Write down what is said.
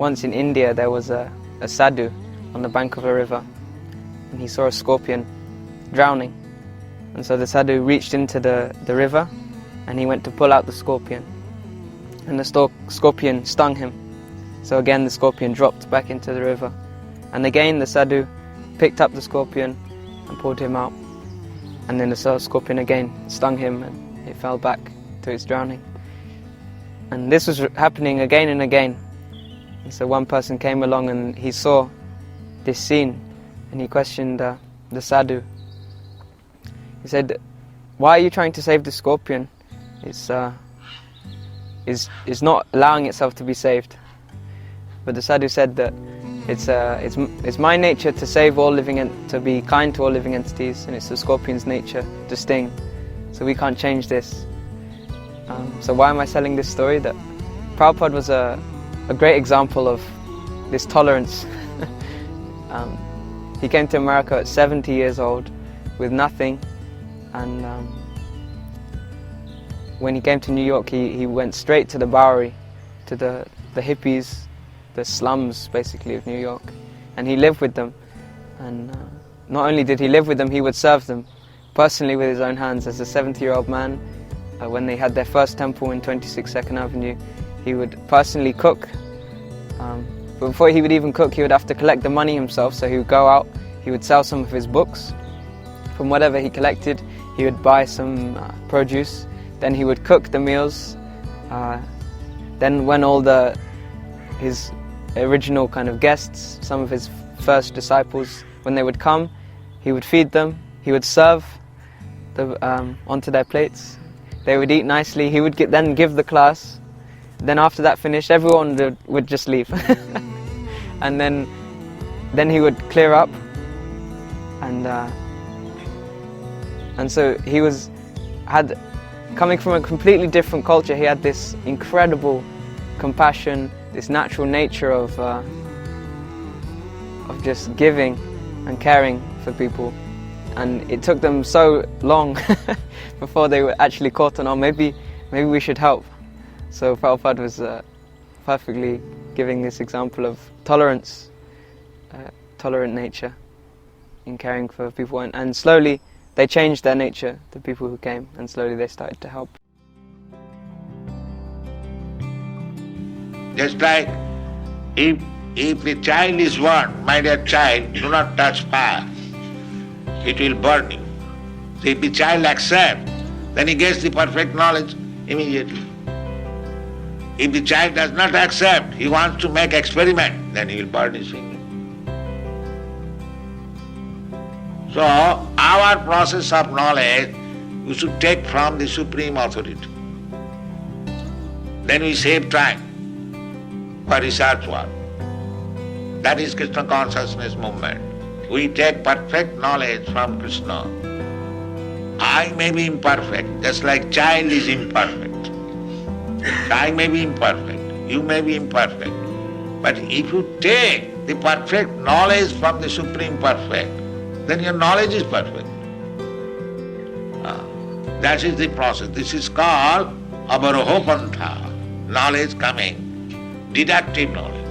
once in India there was a sadhu on the bank of a river, and he saw a scorpion drowning. And so the sadhu reached into the river and he went to pull out the scorpion. And the scorpion stung him. So again the scorpion dropped back into the river. And again the sadhu picked up the scorpion and pulled him out. And then the scorpion again stung him and it fell back to its drowning. And this was happening again and again. And so one person came along and he saw this scene and he questioned the sadhu. He said, "Why are you trying to save the scorpion? It's not allowing itself to be saved." But the sadhu said that it's my nature to save all living to be kind to all living entities, and it's the scorpion's nature to sting. So we can't change this. So why am I telling this story? That Prabhupada was a great example of this tolerance. He came to America at 70 years old with nothing, and when he came to New York he went straight to the Bowery, to the hippies, the slums basically of New York, and he lived with them. And not only did he live with them, he would serve them personally with his own hands. As a 70-year-old man, when they had their first temple in 26 2nd Avenue, he would personally cook. But before he would even cook, he would have to collect the money himself. So he would go out, he would sell some of his books. From whatever he collected, he would buy some produce. Then he would cook the meals. Then when all his original kind of guests, some of his first disciples, when they would come, he would feed them. He would serve onto their plates. They would eat nicely. He would then give the class. Then after that finished, everyone would just leave. And then he would clear up. And so he had coming from a completely different culture. He had this incredible compassion, this natural nature of just giving and caring for people. And it took them so long before they were actually caught on, maybe we should help. So Prabhupada was perfectly giving this example of tolerance, tolerant nature in caring for people. And slowly they changed their nature, the people who came, and slowly they started to help. Just like if the child is warned, "My dear child, do not touch fire, it will burn you." So if the child accepts, then he gets the perfect knowledge immediately. If the child does not accept, he wants to make experiment, then he will burn his finger. So our process of knowledge we should take from the Supreme Authority. Then we save time for research work. That is Krishna consciousness movement. We take perfect knowledge from Krishna. I may be imperfect, just like child is imperfect. I may be imperfect, you may be imperfect. But if you take the perfect knowledge from the Supreme Perfect, then your knowledge is perfect. That is the process. This is called avaroho pantha, knowledge coming, deductive knowledge.